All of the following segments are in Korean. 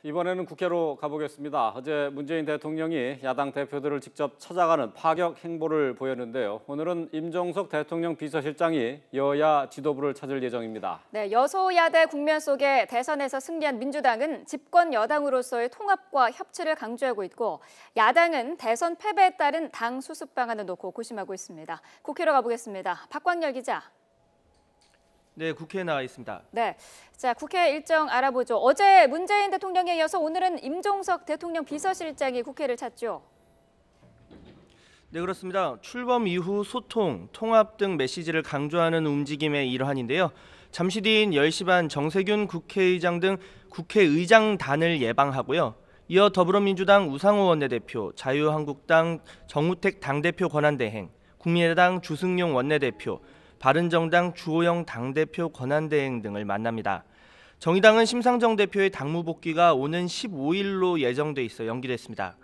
이번에는 국회로 가보겠습니다. 어제 문재인 대통령이 야당 대표들을 직접 찾아가는 파격 행보를 보였는데요. 오늘은 임종석 대통령 비서실장이 여야 지도부를 찾을 예정입니다. 네, 여소야대 국면 속에 대선에서 승리한 민주당은 집권 여당으로서의 통합과 협치를 강조하고 있고, 야당은 대선 패배에 따른 당 수습 방안을 놓고 고심하고 있습니다. 국회로 가보겠습니다. 박광열 기자. 네, 국회에 나와 있습니다. 네, 자 국회 일정 알아보죠. 어제 문재인 대통령에 이어서 오늘은 임종석 대통령 비서실장이 국회를 찾죠. 네, 그렇습니다. 출범 이후 소통, 통합 등 메시지를 강조하는 움직임의 일환인데요. 잠시 뒤인 10시 반 정세균 국회의장 등 국회의장단을 예방하고요. 이어 더불어민주당 우상호 원내대표, 자유한국당 정우택 당대표 권한대행, 국민의당 주승용 원내대표, 바른정당 주호영 당대표 권한대행 등을 만납니다. 정의당은 심상정 대표의 당무 복귀가 오는 15일로 예정돼 있어 연기됐습니다.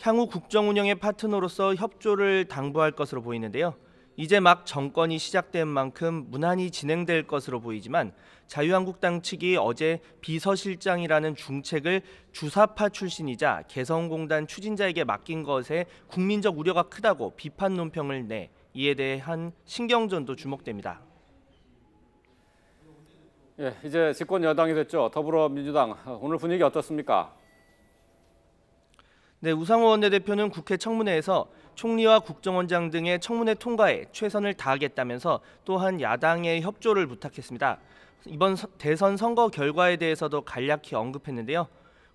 향후 국정 운영의 파트너로서 협조를 당부할 것으로 보이는데요. 이제 막 정권이 시작된 만큼 무난히 진행될 것으로 보이지만, 자유한국당 측이 어제 비서실장이라는 중책을 주사파 출신이자 개성공단 추진자에게 맡긴 것에 국민적 우려가 크다고 비판 논평을 내 이에 대한 신경전도 주목됩니다. 예, 이제 집권 여당이 됐죠. 더불어민주당 오늘 분위기 어떻습니까? 네, 우상호 원내대표는 국회 청문회에서 총리와 국정원장 등의 청문회 통과에 최선을 다하겠다면서 또한 야당의 협조를 부탁했습니다. 이번 대선 선거 결과에 대해서도 간략히 언급했는데요.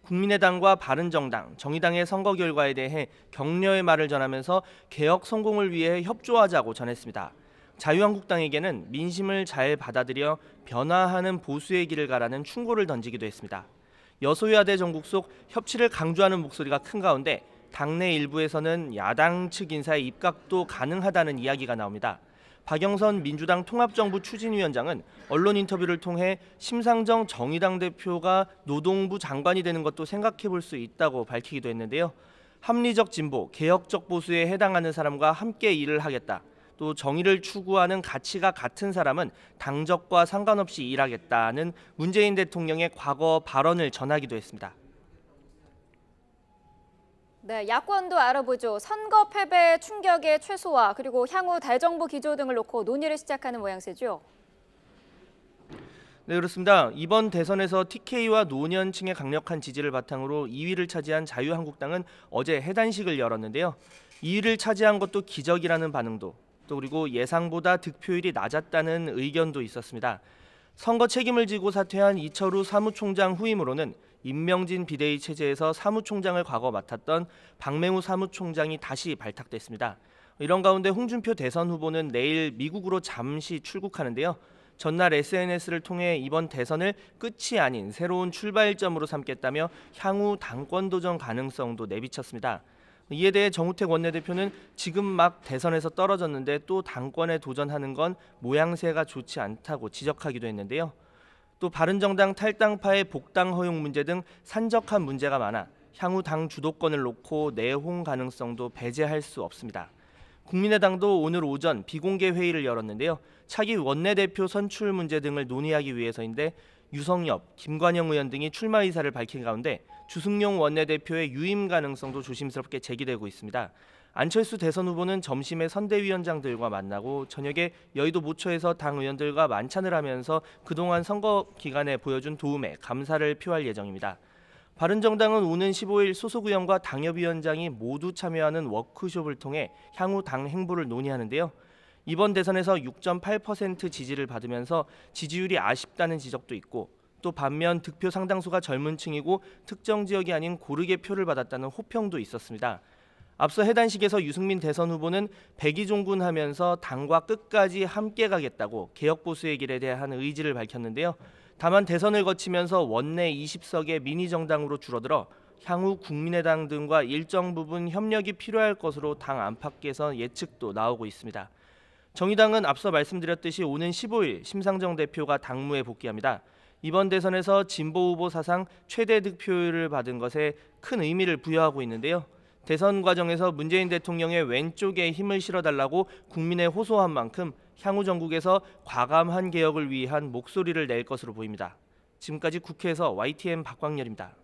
국민의당과 바른정당, 정의당의 선거 결과에 대해 격려의 말을 전하면서 개혁 성공을 위해 협조하자고 전했습니다. 자유한국당에게는 민심을 잘 받아들여 변화하는 보수의 길을 가라는 충고를 던지기도 했습니다. 여소야대 정국 속 협치를 강조하는 목소리가 큰 가운데 당내 일부에서는 야당 측 인사의 입각도 가능하다는 이야기가 나옵니다. 박영선 민주당 통합정부 추진위원장은 언론 인터뷰를 통해 심상정 정의당 대표가 노동부 장관이 되는 것도 생각해 볼 수 있다고 밝히기도 했는데요. 합리적 진보, 개혁적 보수에 해당하는 사람과 함께 일을 하겠다. 또 정의를 추구하는 가치가 같은 사람은 당적과 상관없이 일하겠다는 문재인 대통령의 과거 발언을 전하기도 했습니다. 네, 야권도 알아보죠. 선거 패배 충격의 최소화, 그리고 향후 대정부 기조 등을 놓고 논의를 시작하는 모양새죠. 네, 그렇습니다. 이번 대선에서 TK와 노년층의 강력한 지지를 바탕으로 2위를 차지한 자유한국당은 어제 해단식을 열었는데요. 2위를 차지한 것도 기적이라는 반응도, 또 그리고 예상보다 득표율이 낮았다는 의견도 있었습니다. 선거 책임을 지고 사퇴한 이철우 사무총장 후임으로는 임명진 비대위 체제에서 사무총장을 과거 맡았던 박맹우 사무총장이 다시 발탁됐습니다. 이런 가운데 홍준표 대선 후보는 내일 미국으로 잠시 출국하는데요. 전날 SNS를 통해 이번 대선을 끝이 아닌 새로운 출발점으로 삼겠다며 향후 당권 도전 가능성도 내비쳤습니다. 이에 대해 정우택 원내대표는 지금 막 대선에서 떨어졌는데 또 당권에 도전하는 건 모양새가 좋지 않다고 지적하기도 했는데요. 또 바른정당 탈당파의 복당 허용 문제 등 산적한 문제가 많아 향후 당 주도권을 놓고 내홍 가능성도 배제할 수 없습니다. 국민의당도 오늘 오전 비공개 회의를 열었는데요. 차기 원내대표 선출 문제 등을 논의하기 위해서인데, 유성엽, 김관영 의원 등이 출마 의사를 밝힌 가운데 주승용 원내대표의 유임 가능성도 조심스럽게 제기되고 있습니다. 안철수 대선 후보는 점심에 선대위원장들과 만나고 저녁에 여의도 모처에서 당 의원들과 만찬을 하면서 그동안 선거 기간에 보여준 도움에 감사를 표할 예정입니다. 바른정당은 오는 15일 소속 의원과 당협위원장이 모두 참여하는 워크숍을 통해 향후 당 행보를 논의하는데요. 이번 대선에서 6.8% 지지를 받으면서 지지율이 아쉽다는 지적도 있고, 또 반면 득표 상당수가 젊은 층이고 특정 지역이 아닌 고르게 표를 받았다는 호평도 있었습니다. 앞서 해단식에서 유승민 대선 후보는 백의종군하면서 당과 끝까지 함께 가겠다고 개혁보수의 길에 대한 의지를 밝혔는데요. 다만 대선을 거치면서 원내 20석의 미니정당으로 줄어들어 향후 국민의당 등과 일정 부분 협력이 필요할 것으로 당 안팎에서 예측도 나오고 있습니다. 정의당은 앞서 말씀드렸듯이 오는 15일 심상정 대표가 당무에 복귀합니다. 이번 대선에서 진보 후보 사상 최대 득표율을 받은 것에 큰 의미를 부여하고 있는데요. 대선 과정에서 문재인 대통령의 왼쪽에 힘을 실어달라고 국민에 호소한 만큼 향후 전국에서 과감한 개혁을 위한 목소리를 낼 것으로 보입니다. 지금까지 국회에서 YTN 박광열입니다.